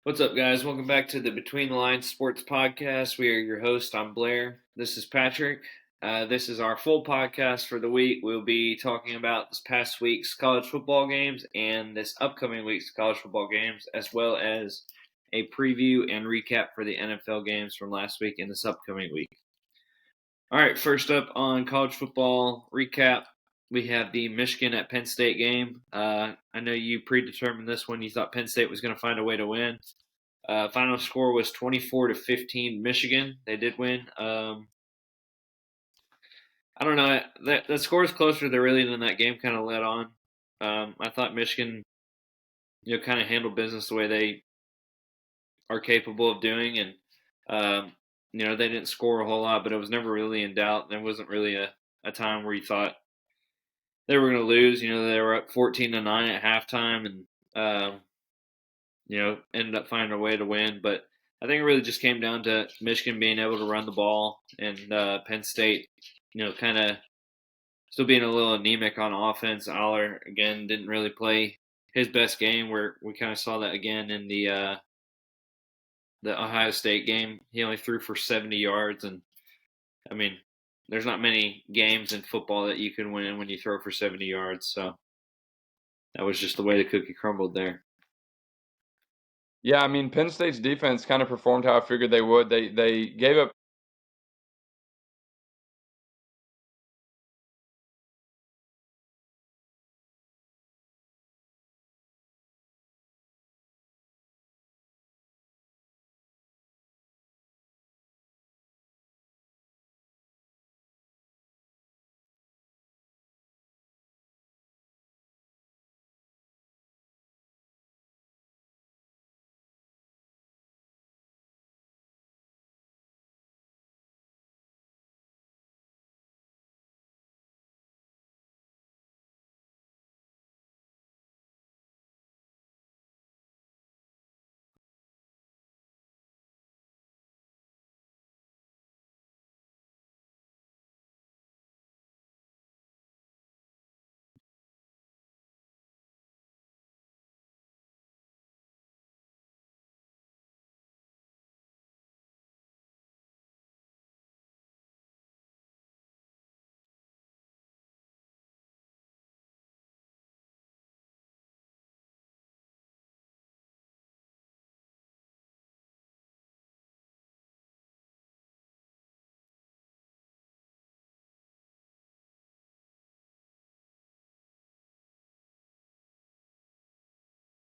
What's up, guys? Welcome back to the Between the Lines Sports Podcast. We are your host. I'm Blair. This is Patrick. This is our full podcast for the week. We'll be talking about this past week's college football games and this upcoming week's college football games, as well as a preview and recap for the NFL games from last week and this upcoming week. All right, first up on college football recap, we have the Michigan at Penn State game. I know you predetermined this one. You thought Penn State was going to find a way to win. Final score was 24-15 Michigan. They did win. I don't know. The score is closer than really than that game kind of led on. I thought Michigan, kind of handled business the way they are capable of doing, and they didn't score a whole lot, but it was never really in doubt. There wasn't really a time where you thought they were going to lose. They were up 14-9 at halftime, and ended up finding a way to win. But I think it really just came down to Michigan being able to run the ball and Penn State, kind of still being a little anemic on offense. Aller, again, didn't really play his best game, where we kind of saw that again in the Ohio State game. He only threw for 70 yards. And, I mean, there's not many games in football that you can win when you throw for 70 yards. So that was just the way the cookie crumbled there. Yeah, I mean, Penn State's defense kind of performed how I figured they would. They gave up.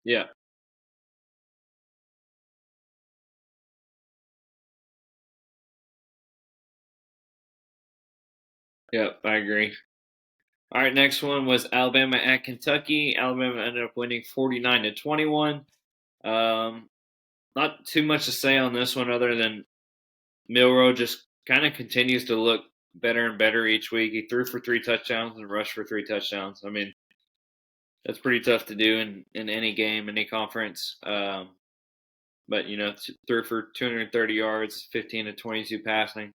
Yeah. Yep, I agree. All right, next one was Alabama at Kentucky. Alabama ended up winning 49-21. Not too much to say on this one other than Milroe just kind of continues to look better and better each week. He threw for 3 touchdowns and rushed for 3 touchdowns. I mean, that's pretty tough to do in any game, any conference. But threw for 230 yards, 15 to 22 passing.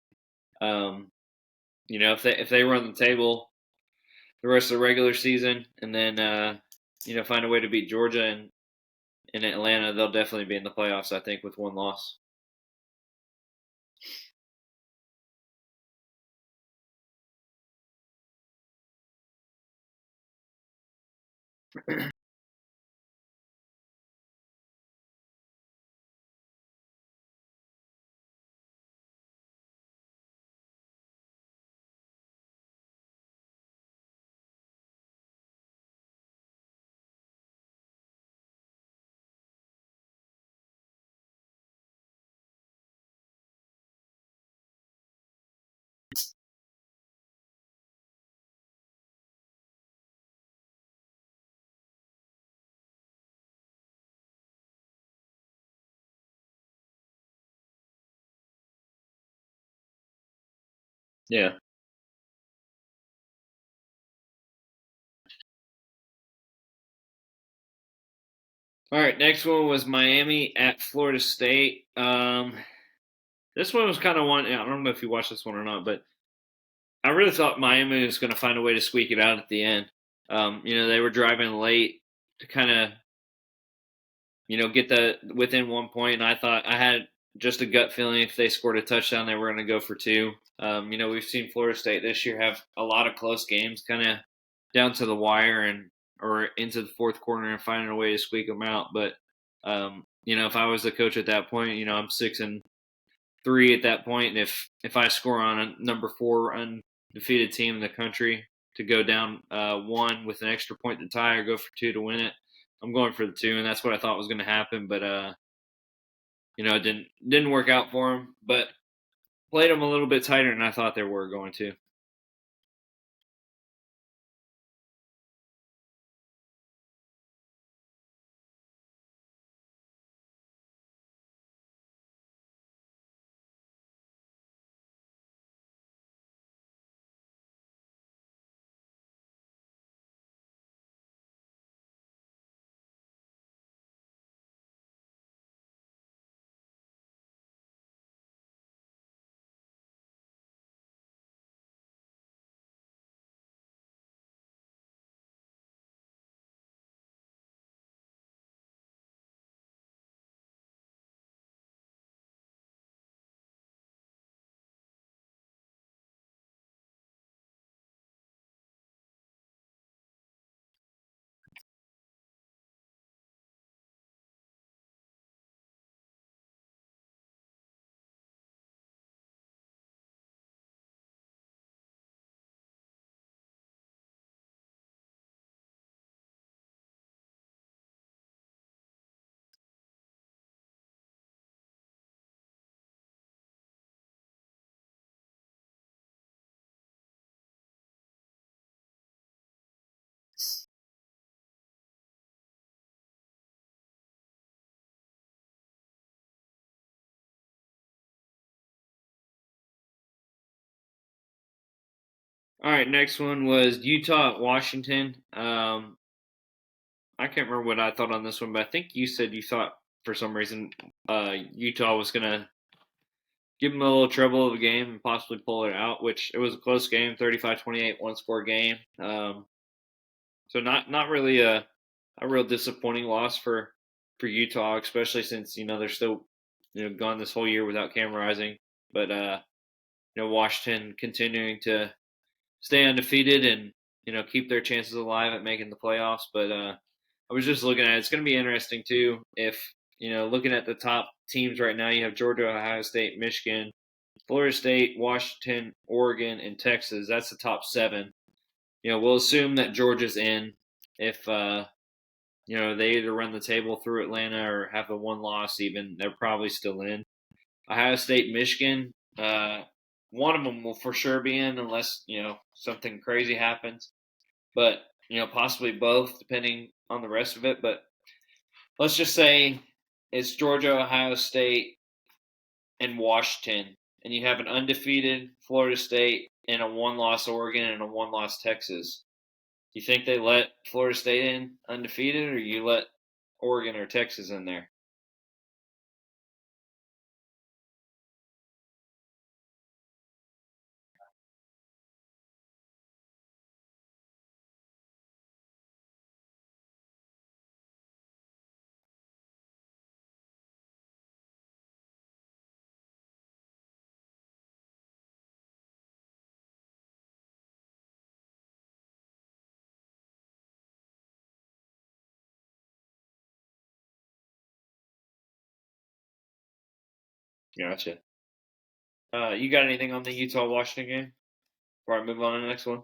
If they run the table the rest of the regular season, and then find a way to beat Georgia and in Atlanta, they'll definitely be in the playoffs. I think with one loss. Yeah. All right, next one was Miami at Florida State. This one was kind of one. I don't know if you watched this one or not, but I really thought Miami was going to find a way to squeak it out at the end. They were driving late to kind of get the within 1 point. And I thought I had just a gut feeling if they scored a touchdown, they were going to go for two. We've seen Florida State this year have a lot of close games, kind of down to the wire and or into the fourth quarter and finding a way to squeak them out. But if I was the coach at that point, I'm 6-3 at that point, and if I score on a number 4 undefeated team in the country to go down one with an extra point to tie or go for two to win it, I'm going for the two, and that's what I thought was going to happen. But it didn't work out for them. But played them a little bit tighter than I thought they were going to. All right, next one was Utah at Washington. I can't remember what I thought on this one, but I think you said you thought for some reason Utah was going to give them a little trouble of a game and possibly pull it out, which it was a close game, 35-28, one score game. So not really a real disappointing loss for Utah, especially since they're still gone this whole year without Cam Rising, but Washington continuing to stay undefeated and keep their chances alive at making the playoffs. But I was just looking at it. It's going to be interesting too if looking at the top teams right now. You have Georgia, Ohio State, Michigan, Florida State, Washington, Oregon, and Texas. That's the top seven. We'll assume that Georgia's in if they either run the table through Atlanta or have the one loss. Even they're probably still in. Ohio State, Michigan. One of them will for sure be in unless something crazy happens. But possibly both, depending on the rest of it. But let's just say it's Georgia, Ohio State, and Washington, and you have an undefeated Florida State and a one-loss Oregon and a one-loss Texas. You think they let Florida State in undefeated, or you let Oregon or Texas in there? Gotcha. You got anything on the Utah Washington game before I move on to the next one?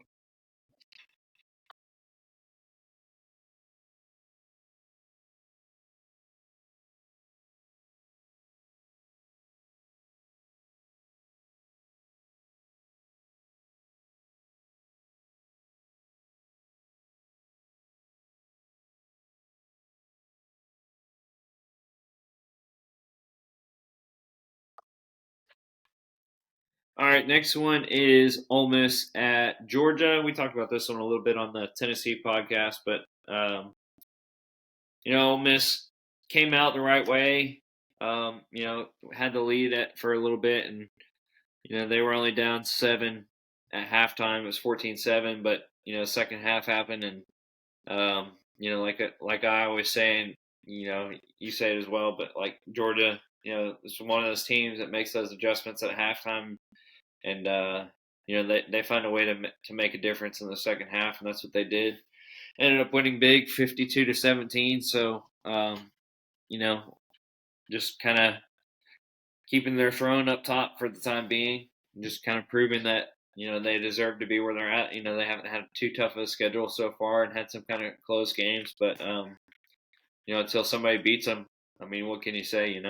All right, next one is Ole Miss at Georgia. We talked about this one a little bit on the Tennessee podcast, but Ole Miss came out the right way. Had the lead for a little bit, and they were only down 7 at halftime. It was 14-7, but second half happened, and like I always say, you say it as well, but like Georgia, it's one of those teams that makes those adjustments at halftime, and they find a way to make a difference in the second half, and that's what they did. Ended up winning big, 52-17. So you know, just kind of keeping their throne up top for the time being, and just kind of proving that they deserve to be where they're at. They haven't had too tough of a schedule so far and had some kind of close games, but until somebody beats them, I mean, what can you say?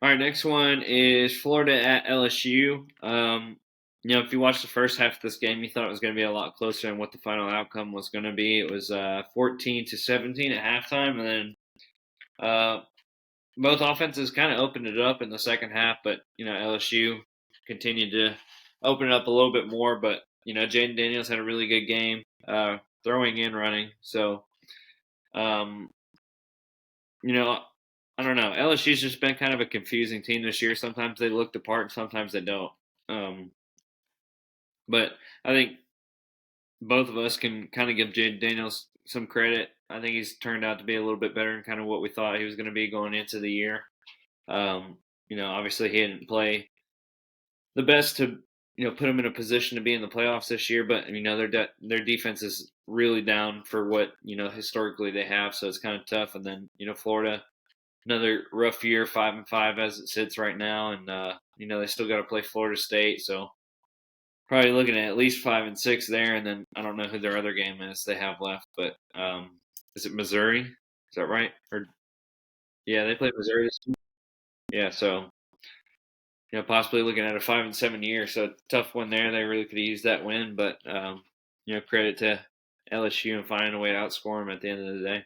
All right, next one is Florida at LSU. If you watched the first half of this game, you thought it was going to be a lot closer than what the final outcome was going to be. It was 14-17 at halftime, and then uh, both offenses kind of opened it up in the second half, but LSU continued to open it up a little bit more. But Jaden Daniels had a really good game, throwing and running. So, um, you know, I don't know. LSU's just been kind of a confusing team this year. Sometimes they look the part, sometimes they don't. Um, but I think both of us can kind of give Jaden Daniels some credit. I think he's turned out to be a little bit better than kind of what we thought he was going to be going into the year. Um, obviously he didn't play the best to put them in a position to be in the playoffs this year, but their defense is really down for what historically they have, so it's kind of tough. And then Florida, another rough year, 5-5 as it sits right now, and they still got to play Florida State, so probably looking at least 5-6 there. And then I don't know who their other game is they have left, but is it Missouri? Is that right? Or yeah, they play Missouri this year. Yeah, so possibly looking at a 5-7 year. So tough one there. They really could have used that win, but credit to LSU and finding a way to outscore them at the end of the day.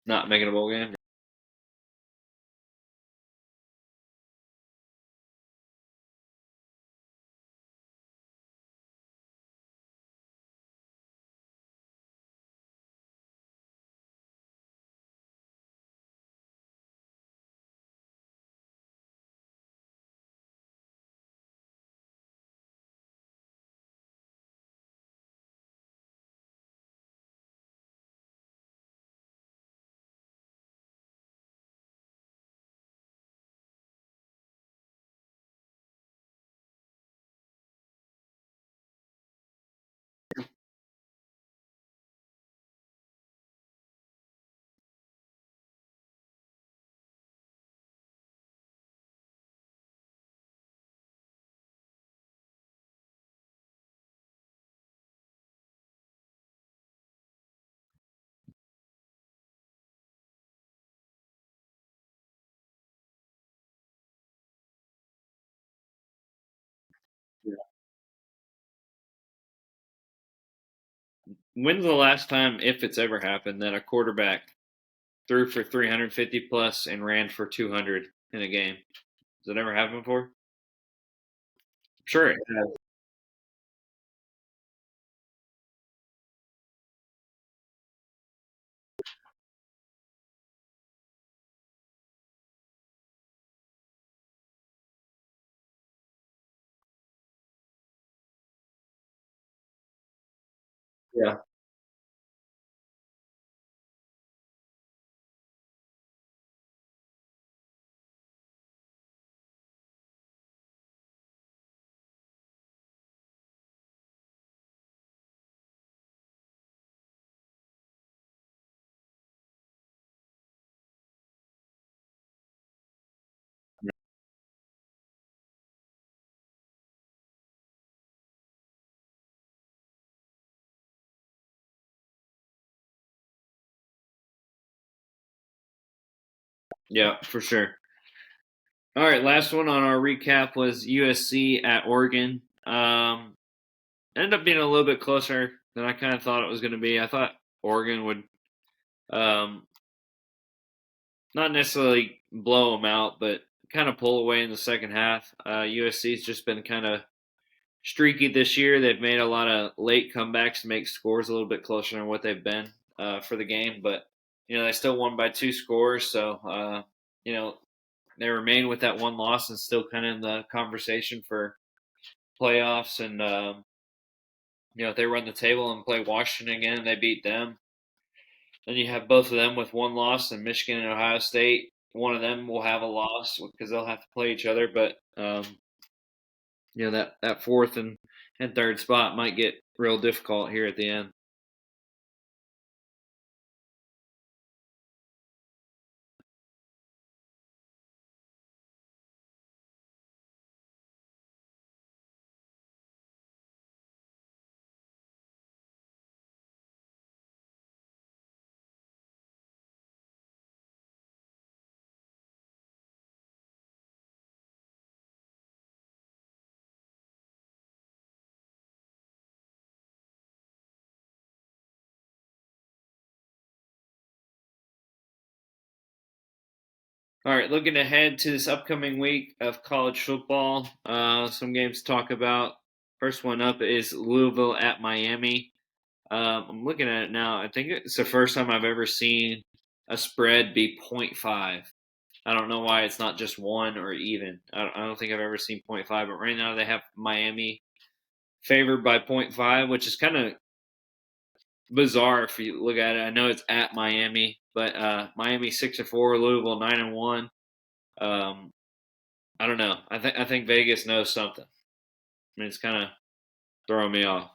Not making a bowl game. Yeah. When's the last time, if it's ever happened, that a quarterback threw for 350 plus and ran for 200 in a game? Has it ever happened before? Sure it has. Yeah. Yeah, for sure. All right, last one on our recap was USC at Oregon. Ended up being a little bit closer than I kind of thought it was going to be. I thought Oregon would um, not necessarily blow them out, but kind of pull away in the second half. USC's just been kind of streaky this year. They've made a lot of late comebacks to make scores a little bit closer than what they've been for the game, but they still won by 2 scores. So you know they remain with that one loss and still kind of in the conversation for playoffs. And if they run the table and play Washington again, they beat them. Then you have both of them with one loss, and Michigan and Ohio State. One of them will have a loss because they'll have to play each other. But that fourth and third spot might get real difficult here at the end. All right, looking ahead to this upcoming week of college football, some games to talk about. First one up is Louisville at Miami. I'm looking at it now. I think it's the first time I've ever seen a spread be point 0.5. I don't know why it's not just one or even. I don't think I've ever seen point 0.5, but right now they have Miami favored by point 0.5, which is kind of bizarre if you look at it. I know it's at Miami, but Miami 6-4, Louisville 9-1. Um, I don't know. I think Vegas knows something. I mean, it's kind of throwing me off.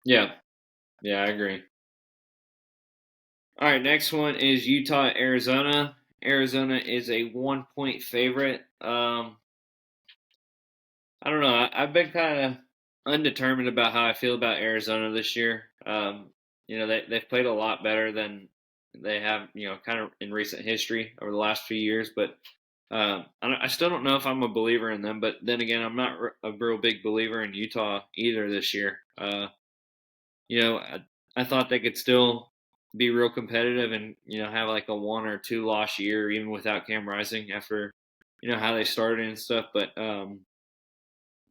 Yeah, yeah, I agree. All right, next one is Utah, Arizona. Arizona is a 1 point favorite. I don't know. I've been kind of undetermined about how I feel about Arizona this year. They've played a lot better than they have, kind of in recent history over the last few years. But I still don't know if I'm a believer in them. But then again, I'm not a real big believer in Utah either this year. I thought they could still be real competitive and have like a 1 or 2 loss year even without Cam Rising after how they started and stuff. But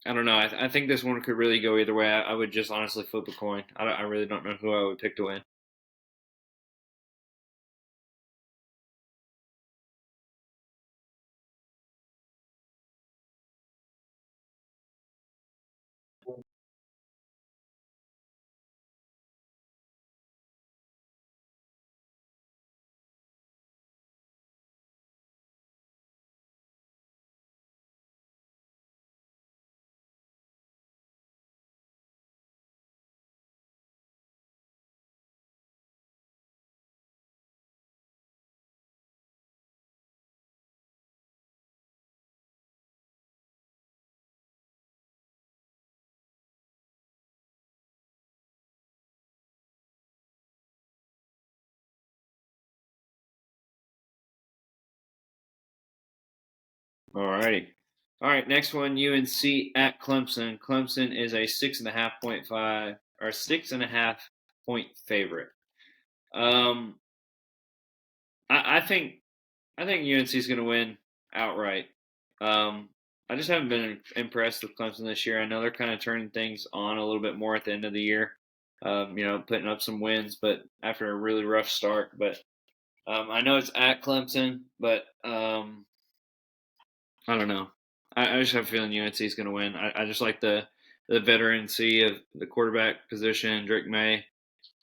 I don't know. I think this one could really go either way. I would just honestly flip a coin. I really don't know who I would pick to win. Alrighty. All right, next one, UNC at Clemson. Clemson is a 6.5 or 6.5 point favorite. Um, I think UNC is going to win outright. Um, I just haven't been impressed with Clemson this year. I know they're kind of turning things on a little bit more at the end of the year. Putting up some wins, but after a really rough start. But I know it's at Clemson, but I don't know. I just have a feeling UNC is going to win. I just like the veterancy of the quarterback position, Drake May.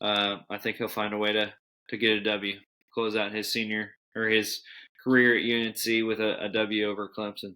I think he'll find a way to get a W, close out his senior or his career at UNC with a W over Clemson.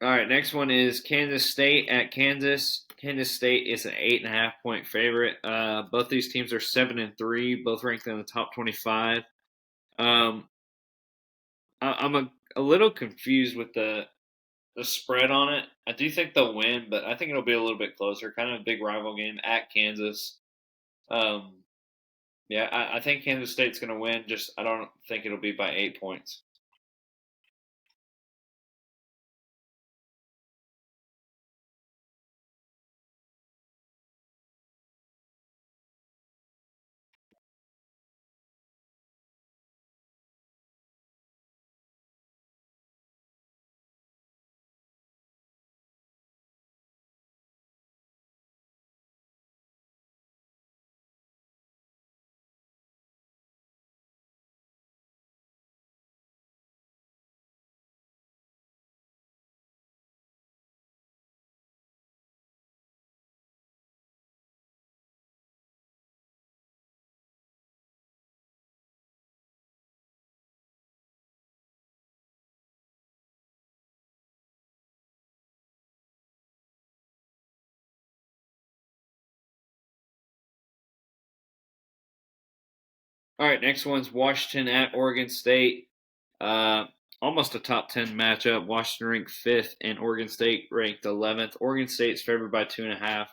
All right, next one is Kansas State at Kansas. Kansas State is an 8.5 point favorite. Both these teams are 7-3, both ranked in the top 25. Um, I'm a little confused with the spread on it. I do think they'll win, but I think it'll be a little bit closer. Kind of a big rival game at Kansas. Um, yeah, I think Kansas State's going to win. Just I don't think it'll be by 8 points. All right, next one's Washington at Oregon State. Uh, Almost a top 10 matchup. Washington ranked fifth, and Oregon State ranked 11th. Oregon State's favored by 2.5.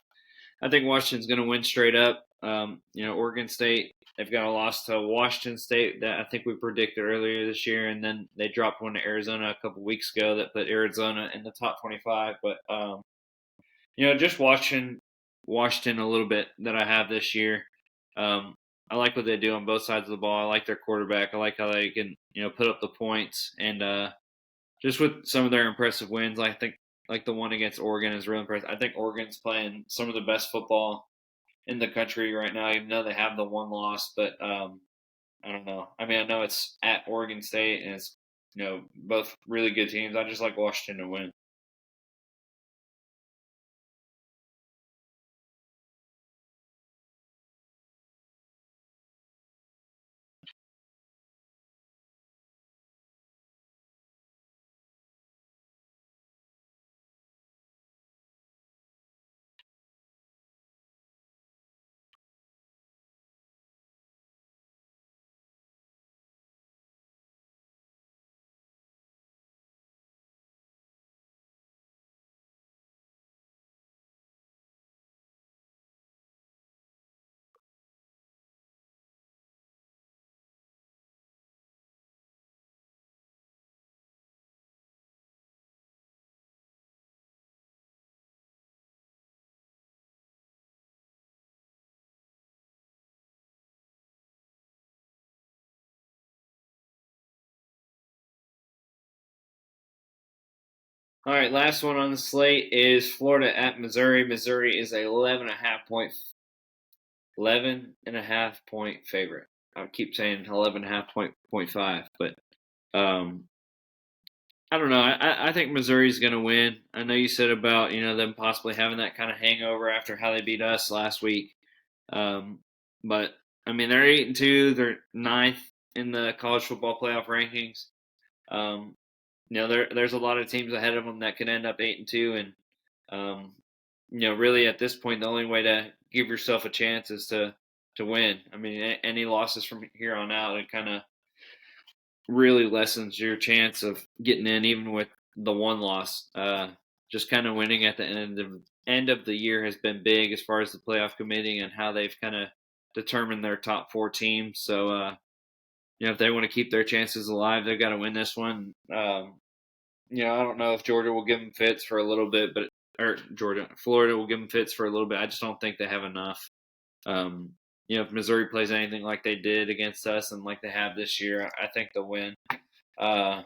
I think Washington's going to win straight up. Oregon State, they've got a loss to Washington State that I think we predicted earlier this year, and then they dropped one to Arizona a couple weeks ago that put Arizona in the top 25. But just watching Washington a little bit that I have this year. Um, I like what they do on both sides of the ball. I like their quarterback. I like how they can put up the points, and just with some of their impressive wins. I think like the one against Oregon is real impressive. I think Oregon's playing some of the best football in the country right now, even though they have the one loss. But I don't know. I mean, I know it's at Oregon State, and it's both really good teams. I just like Washington to win. All right, last one on the slate is Florida at Missouri. Missouri is a 11.5 point favorite. I keep saying 11.5 point 5, but um, I don't know. I think Missouri's going to win. I know you said about them possibly having that kind of hangover after how they beat us last week, um, but I mean they're 8-2. They're ninth in the college football playoff rankings. Um, there's a lot of teams ahead of them that could end up 8-2, and um, really at this point, the only way to give yourself a chance is to win. I mean, any losses from here on out, it kind of really lessens your chance of getting in, even with the one loss. Just kind of winning at the end of the year has been big as far as the playoff committee and how they've kind of determined their top four teams. So, if they want to keep their chances alive, they've got to win this one. I don't know if Georgia will give them fits for a little bit, Florida will give them fits for a little bit. I just don't think they have enough. Um, if Missouri plays anything like they did against us and like they have this year, I think they'll win. Uh,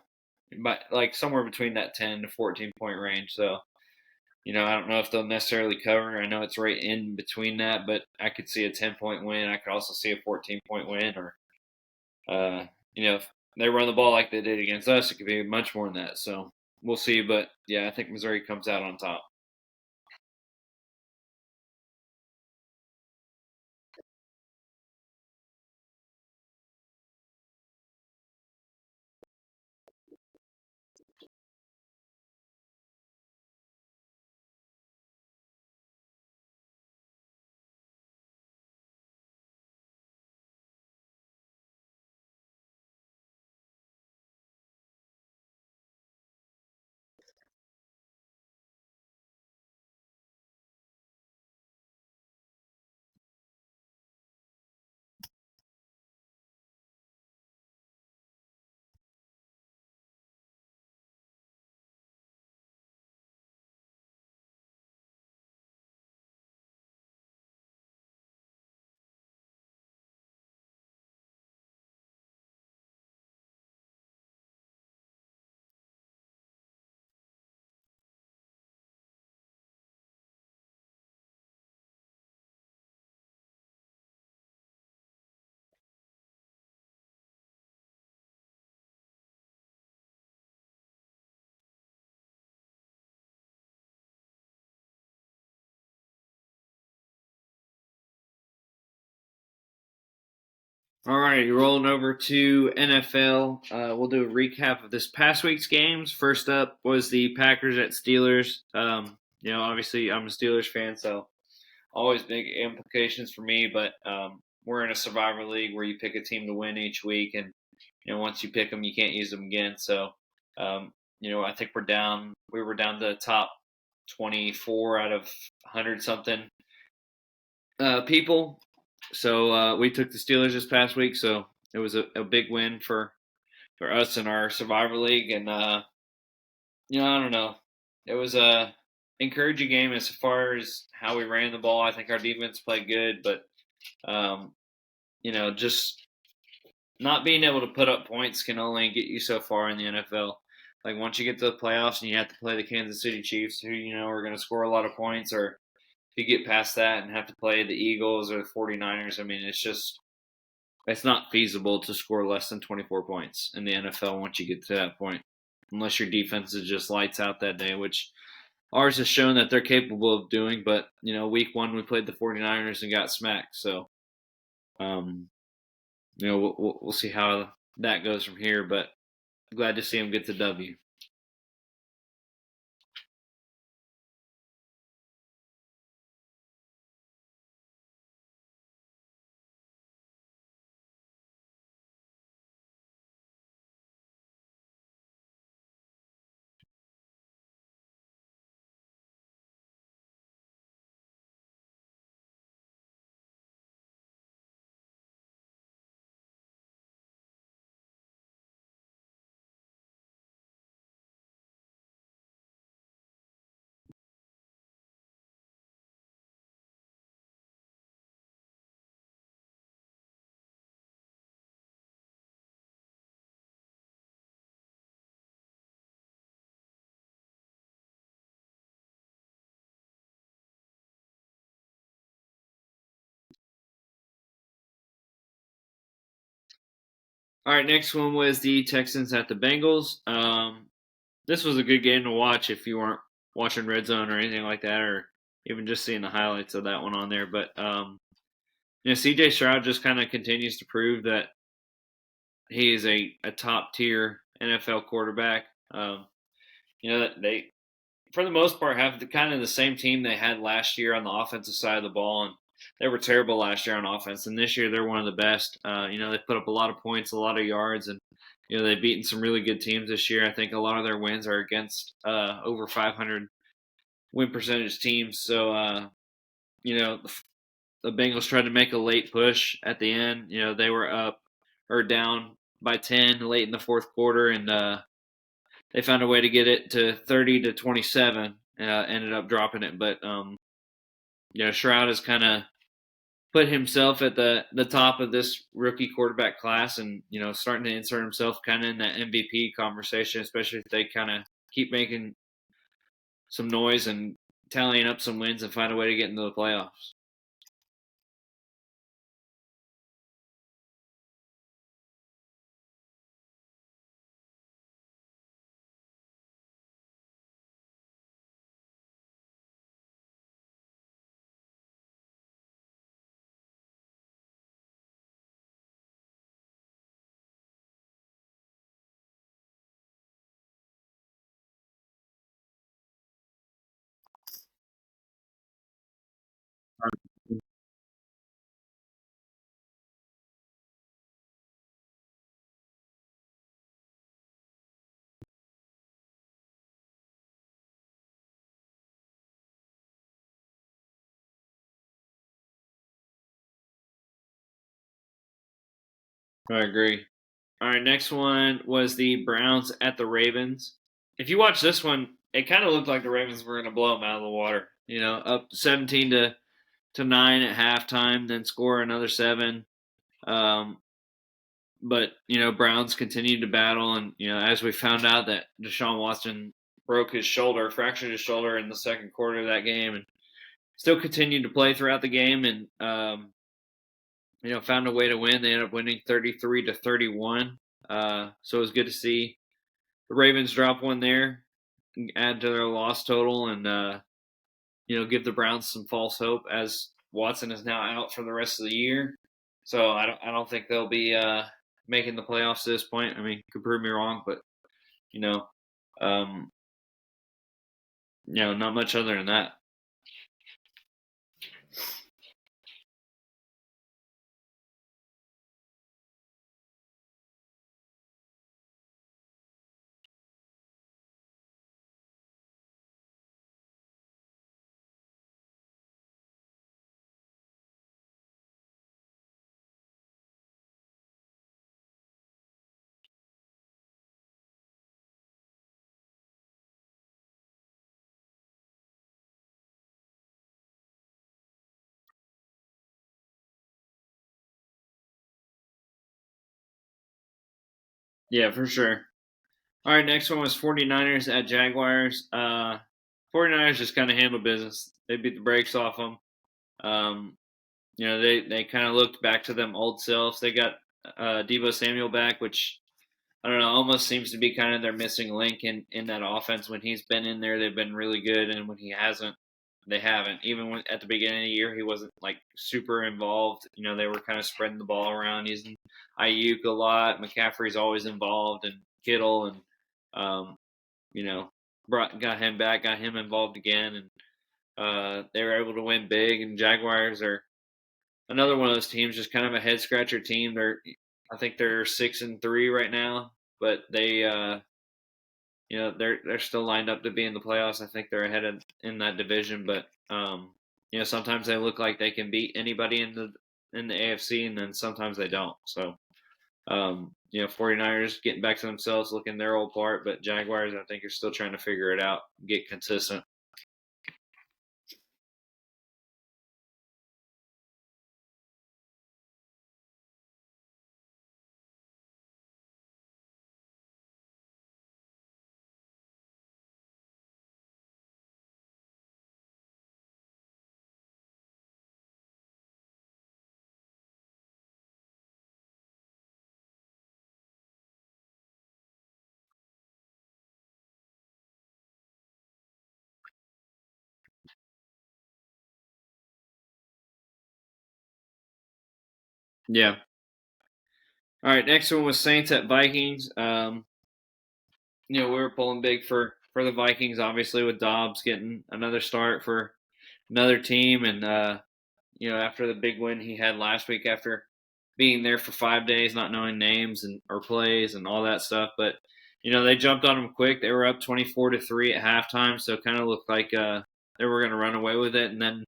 but like somewhere between that 10 to 14 point range. So, I don't know if they'll necessarily cover. I know it's right in between that, but I could see a 10 point win. I could also see a 14 point win, or if they run the ball like they did against us, it could be much more than that. So we'll see. But yeah, I think Missouri comes out on top. All right, rolling over to NFL. We'll do a recap of this past week's games. First up was the Packers at Steelers. Obviously I'm a Steelers fan, so always big implications for me. But we're in a survivor league where you pick a team to win each week, and once you pick them, you can't use them again. So, I think we're down. We were down to the top 24 out of 100 something people. So we took the Steelers this past week. So it was a big win for us in our Survivor League, and I don't know. It was a encouraging game as far as how we ran the ball. I think our defense played good, but um, just not being able to put up points can only get you so far in the NFL. Like once you get to the playoffs and you have to play the Kansas City Chiefs, who are going to score a lot of points, or if you get past that and have to play the Eagles or the 49ers, I mean, it's not feasible to score less than 24 points in the NFL once you get to that point, unless your defense is just lights out that day, which ours has shown that they're capable of doing. But, week one we played the 49ers and got smacked. So, um, we'll see how that goes from here. But glad to see them get the W. All right, next one was the Texans at the Bengals. This was a good game to watch if you weren't watching Red Zone or anything like that, or even just seeing the highlights of that one on there. But CJ Stroud just kind of continues to prove that he is a top tier NFL quarterback. They for the most part have the same team they had last year on the offensive side of the ball, and they were terrible last year on offense. And this year they're one of the best. They put up a lot of points, a lot of yards, and they've beaten some really good teams this year. I think a lot of their wins are against over 500 win percentage teams. So the Bengals tried to make a late push at the end. They were up or down by 10 late in the fourth quarter, and they found a way to get it to 30-27. Ended up dropping it, but Shroud has kind of put himself at the top of this rookie quarterback class, and starting to insert himself kind of in that MVP conversation, especially if they kind of keep making some noise and tallying up some wins and find a way to get into the playoffs. I agree. All right, next one was the Browns at the Ravens. If you watch this one, it kind of looked like the Ravens were going to blow them out of the water. Up 17 to 9 at halftime, then score another 7. Um, but Browns continued to battle, and as we found out that Deshaun Watson fractured his shoulder in the second quarter of that game, and still continued to play throughout the game, and found a way to win. They ended up winning 33-31. So it was good to see the Ravens drop one there, add to their loss total, and give the Browns some false hope as Watson is now out for the rest of the year. So I don't think they'll be making the playoffs at this point. I mean, could prove me wrong, but you know, um, not much other than that. Yeah, for sure. All right, next one was 49ers at Jaguars. 49ers just kind of handled business. They beat the brakes off them. Um, they kind of looked back to them old selves. They got Debo Samuel back, which I don't know, almost seems to be kind of their missing link in that offense. When he's been in there, they've been really good, and when he hasn't, they haven't. Even when at the beginning of the year, he wasn't like super involved. They were kind of spreading the ball around, using Ayuk a lot. McCaffrey's always involved, and Kittle, and um, you know, got him back, got him involved again, and they were able to win big. And Jaguars are another one of those teams, just kind of a head scratcher team. I think they're 6-3 right now, but they're still lined up to be in the playoffs. I think they're ahead in that division, but sometimes they look like they can beat anybody in the AFC, and then sometimes they don't. So 49ers getting back to themselves, looking their old part, but Jaguars, I think, are still trying to figure it out, get consistent. Yeah. All right. Next one was Saints at Vikings. We were pulling big for the Vikings, obviously, with Dobbs getting another start for another team, and after the big win he had last week, after being there for 5 days, not knowing names and or plays and all that stuff, but they jumped on him quick. They were up 24-3 at halftime, so it kind of looked like they were going to run away with it, and then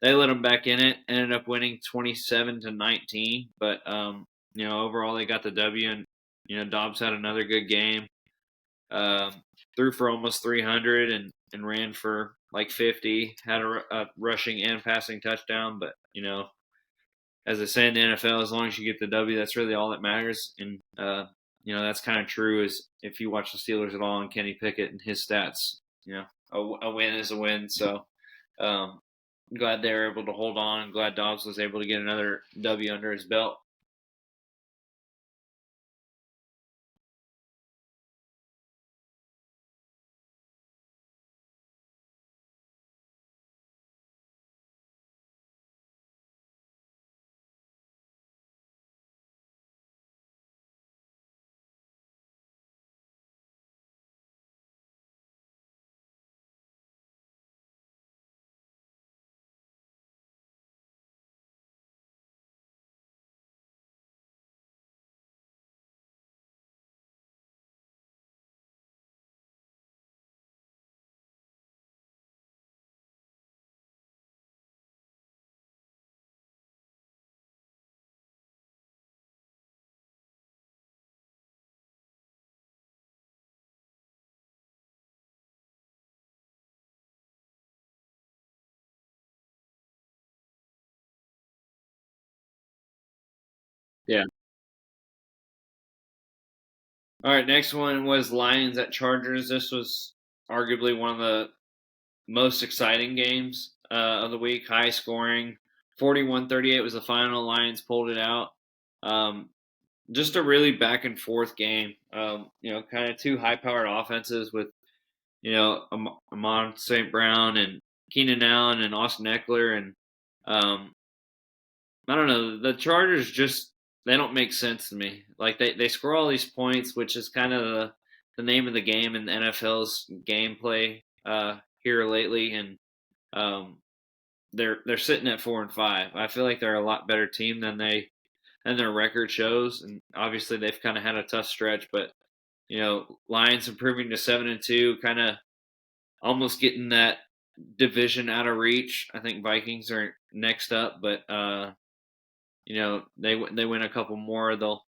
they let them back in it. Ended up winning 27-19, but overall they got the W, and Dobbs had another good game. Threw for almost 300 and ran for like 50. Had a rushing and passing touchdown, but as they say in the NFL, as long as you get the W, that's really all that matters. And that's kind of true. Is if you watch the Steelers at all and Kenny Pickett and his stats, a win is a win. So um, glad they were able to hold on. Glad Dobbs was able to get another W under his belt. Yeah. All right. Next one was Lions at Chargers. This was arguably one of the most exciting games of the week. High scoring. 41-38 was the final. Lions pulled it out. Um, just a really back and forth game. Kind of two high powered offenses with, Amon St. Brown and Keenan Allen and Austin Eckler. And um, I don't know. The Chargers just, they don't make sense to me. Like they score all these points, which is kind of the name of the game in the NFL's gameplay here lately. And um, they're sitting at 4-5. I feel like they're a lot better team than their record shows, and obviously they've kind of had a tough stretch. But Lions improving to 7-2, kind of almost getting that division out of reach. I think Vikings are next up, but they win a couple more, they'll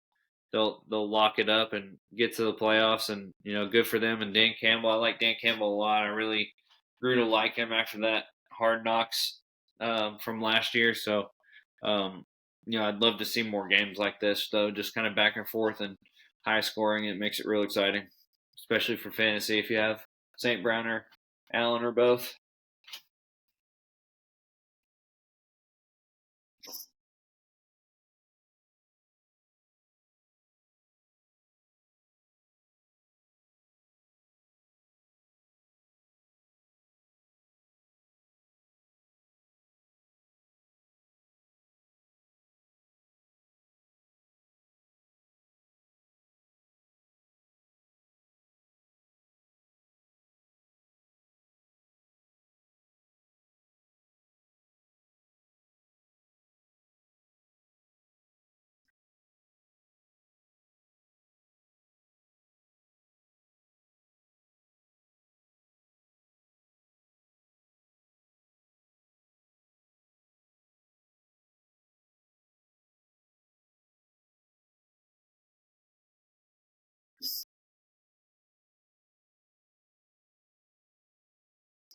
lock it up and get to the playoffs, and good for them. And Dan Campbell, I like Dan Campbell a lot. I really grew to like him after that Hard Knocks from last year. So um, I'd love to see more games like this, though, just kind of back and forth and high scoring. It makes it real exciting. especially for fantasy if you have St. Brown or Allen or both.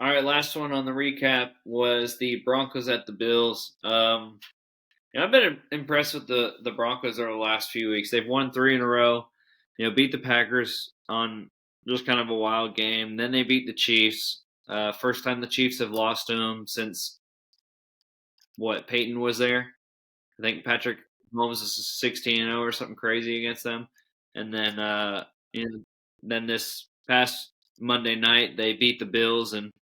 All right, last one on the recap was the Broncos at the Bills. I've been impressed with the Broncos over the last few weeks. They've won 3 in a row. Beat the Packers on just kind of a wild game. Then they beat the Chiefs. First time the Chiefs have lost to them since what Peyton was there. I think Patrick Mahomes is 16-0 or something crazy against them. And then then this past Monday night they beat the Bills and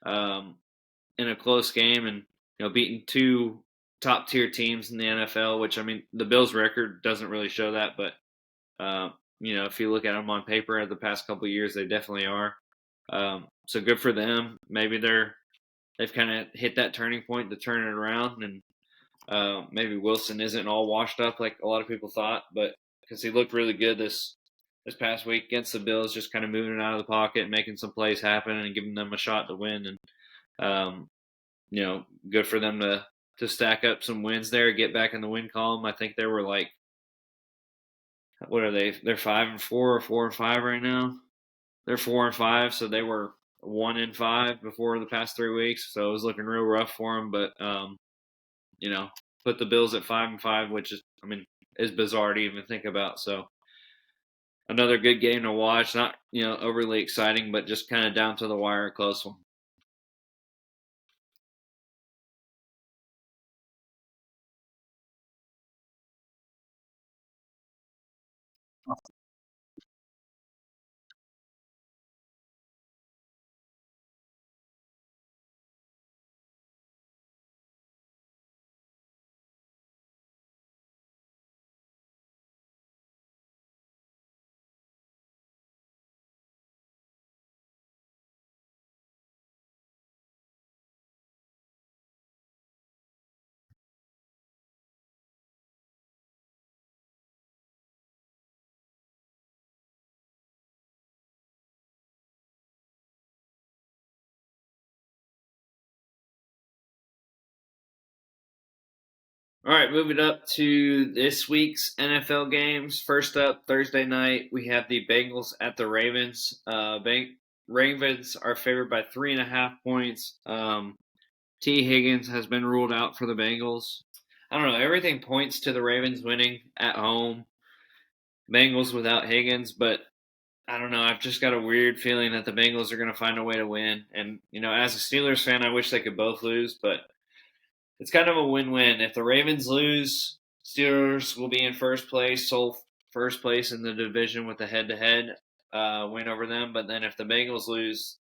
um, in a close game and beating two top tier teams in the NFL. Which I mean, the Bills' record doesn't really show that, but if you look at them on paper, the past couple of years they definitely are. So good for them. Maybe they've kind of hit that turning point to turn it around, and maybe Wilson isn't all washed up like a lot of people thought, but because he looked really good this past week against the Bills, just kind of moving it out of the pocket, making some plays happen, and giving them a shot to win. And um, good for them to stack up some wins there, get back in the win column. I think they were like, what are they? They're 5-4 or 4-5 right now. They're 4-5, so they were 1-5 before the past 3 weeks. So it was looking real rough for them. But you know, put the Bills at 5-5, which is, I mean, is bizarre to even think about. So another good game to watch. Not overly exciting, but just kind of down to the wire, close one. All right, moving up to this week's NFL games. First up, Thursday night, we have the Bengals at the Ravens. Ravens are favored by 3.5 points. T. Higgins has been ruled out for the Bengals. I don't know. Everything points to the Ravens winning at home. Bengals without Higgins, but I don't know. I've just got a weird feeling that the Bengals are going to find a way to win. And as a Steelers fan, I wish they could both lose, but it's kind of a win-win. If the Ravens lose, Steelers will be in first place, sole first place in the division with a head-to-head win over them. But then if the Bengals lose,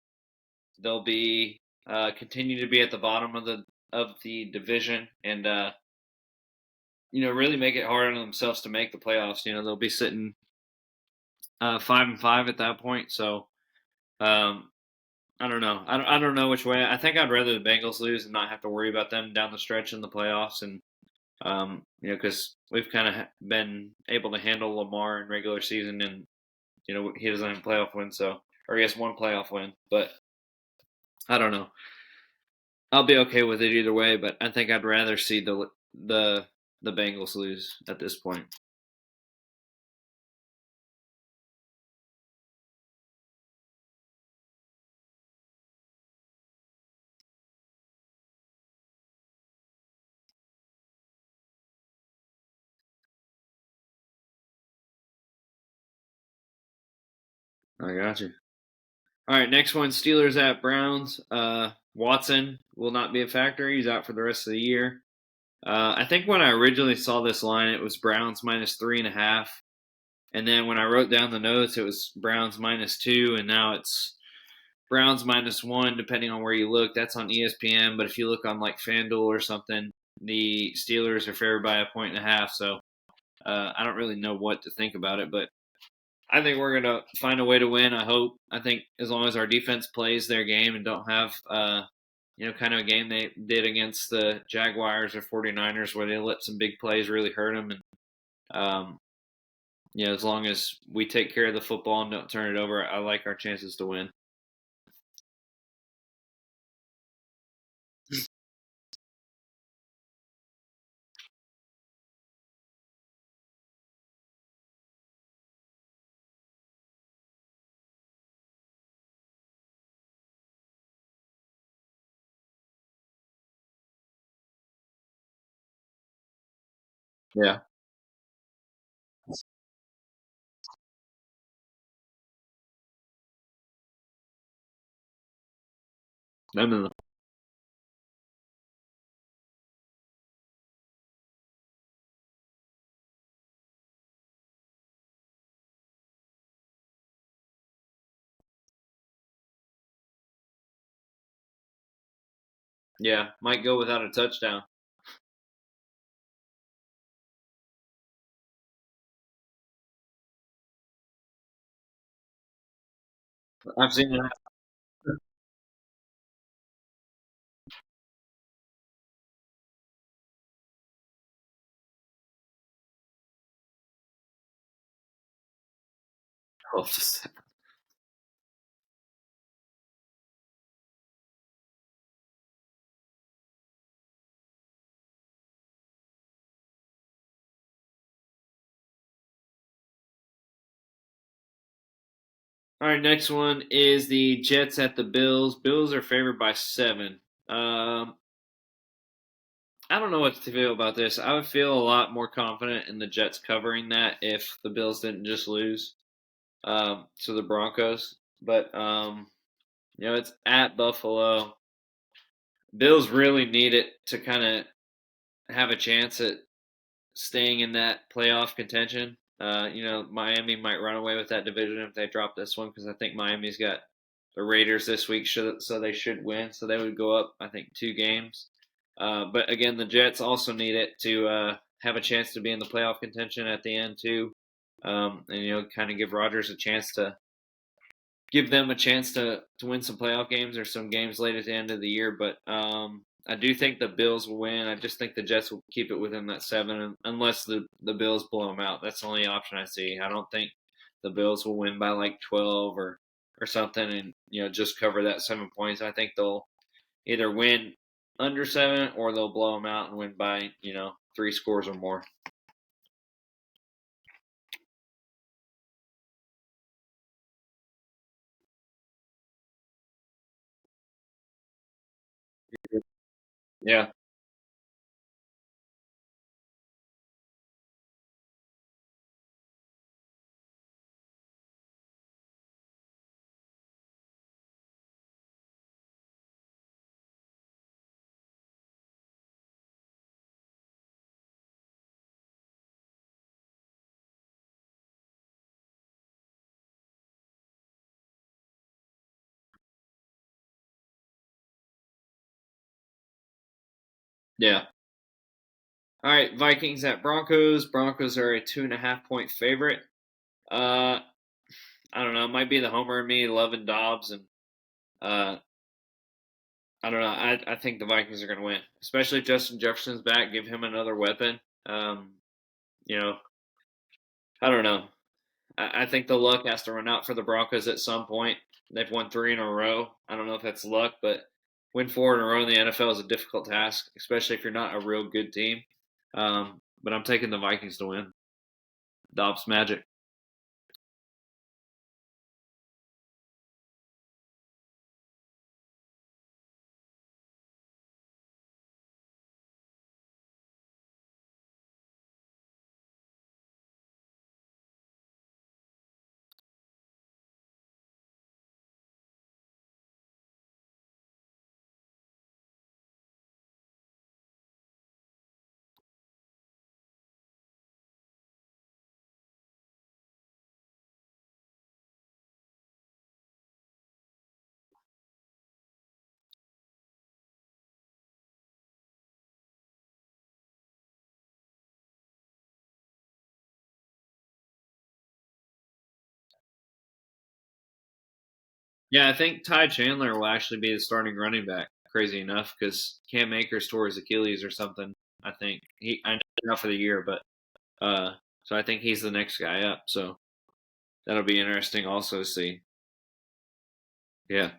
they'll be continue to be at the bottom of the division, and really make it hard on themselves to make the playoffs. They'll be sitting 5-5 at that point. So um, I don't know. I don't know which way. I think I'd rather the Bengals lose and not have to worry about them down the stretch in the playoffs. And because we've kind of been able to handle Lamar in regular season, and he doesn't have a playoff win, so, or he has one playoff win, but I don't know. I'll be okay with it either way, but I think I'd rather see the Bengals lose at this point. I got you. All right, next one: Steelers at Browns. Watson will not be a factor. He's out for the rest of the year. I think when I originally saw this line, it was Browns -3.5, and then when I wrote down the notes, it was Browns -2, and now it's Browns -1, depending on where you look. That's on ESPN, but if you look on like FanDuel or something, the Steelers are favored by 1.5. So I don't really know what to think about it, but I think we're gonna find a way to win. I hope. I think as long as our defense plays their game and don't have, kind of a game they did against the Jaguars or 49ers where they let some big plays really hurt them, and um, as long as we take care of the football and don't turn it over, I like our chances to win. Yeah. No, no, no. Yeah, might go without a touchdown. I've seen it. All right, next one is the Jets at the Bills. Bills are favored by 7. Um, I don't know what to feel about this. I would feel a lot more confident in the Jets covering that if the Bills didn't just lose to the Broncos. But it's at Buffalo. Bills really need it to kind of have a chance at staying in that playoff contention. Miami might run away with that division if they drop this one because I think Miami's got the Raiders this week, so they should win. So they would go up, I think, 2 games. But again, the Jets also need it to have a chance to be in the playoff contention at the end too, and kind of give Rodgers a chance to give them a chance to win some playoff games or some games late at the end of the year. But I do think the Bills will win. I just think the Jets will keep it within that 7, unless the Bills blow them out. That's the only option I see. I don't think the Bills will win by like 12 or something, and just cover that 7 points. I think they'll either win under 7 or they'll blow them out and win by 3 scores or more. Yeah, yeah. All right, Vikings at Broncos. Broncos are a 2.5 point favorite. Uh, I don't know. It might be the homer in me loving Dobbs, and uh, I don't know. I think the Vikings are going to win, especially if Justin Jefferson's back. Give him another weapon. You know, I don't know. I think the luck has to run out for the Broncos at some point. They've won 3 in a row. I don't know if that's luck, but win 4 in a row in the NFL is a difficult task, especially if you're not a real good team. But I'm taking the Vikings to win. Dobbs magic. Yeah, I think Ty Chandler will actually be the starting running back. Crazy enough, because Cam Akers tore his Achilles or something. I think I know not for the year, but so I think he's the next guy up. So that'll be interesting also to see. Yeah.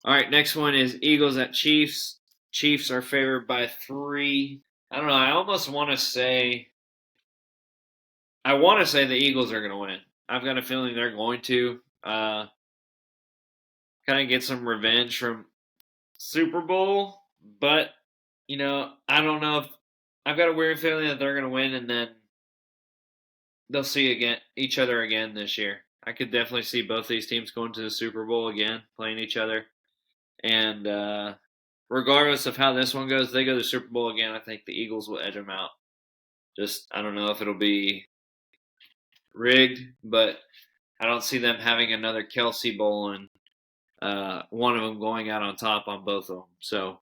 All right, next one is Eagles at Chiefs. Chiefs are favored by 3. I don't know. I almost want to say the Eagles are going to win. I've got a feeling they're going to kind of get some revenge from Super Bowl, but I don't know if I've got a weird feeling that they're going to win, and then they'll see each other again this year. I could definitely see both these teams going to the Super Bowl again, playing each other, and regardless of how this one goes, they go to the Super Bowl again. I think the Eagles will edge them out. Just I don't know if it'll be rigged, but I don't see them having another Kelsey Bowl and one of them going out on top on both of them. So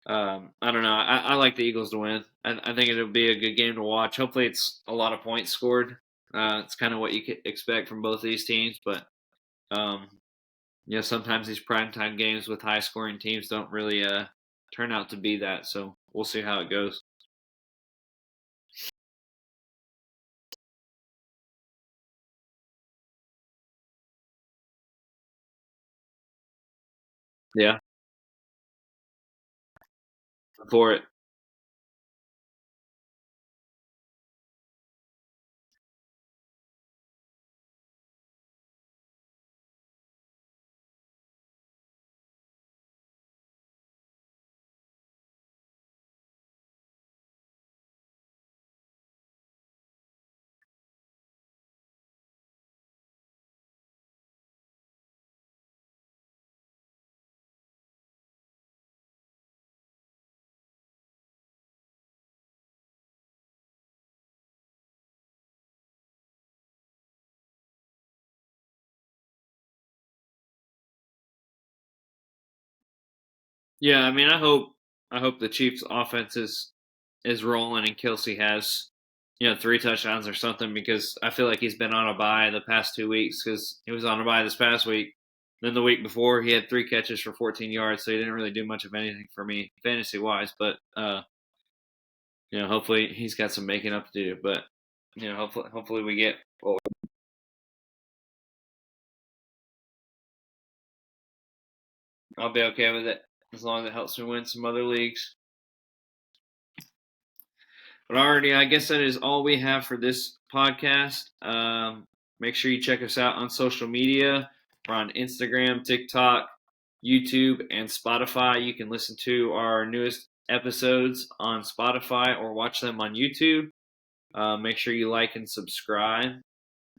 I don't know. I like the Eagles to win. I think it'll be a good game to watch. Hopefully, it's a lot of points scored. It's kind of what you could expect from both these teams, but um, sometimes these primetime games with high scoring teams don't really turn out to be that. So we'll see how it goes. Yeah, for it. Yeah, I mean, I hope the Chiefs' offense is rolling and Kelsey has 3 touchdowns or something because I feel like he's been on a bye the past 2 weeks because he was on a bye this past week. Then the week before he had 3 catches for 14 yards, so he didn't really do much of anything for me fantasy wise. But hopefully he's got some making up to do. But hopefully we get. Well, I'll be okay with it as long as it helps me win some other leagues. But already, I guess that is all we have for this podcast. Make sure you check us out on social media. We're on Instagram, TikTok, YouTube, and Spotify. You can listen to our newest episodes on Spotify or watch them on YouTube. Make sure you like and subscribe.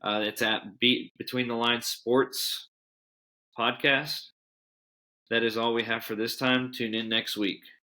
It's at Beat Between the Lines Sports Podcast. That is all we have for this time. Tune in next week.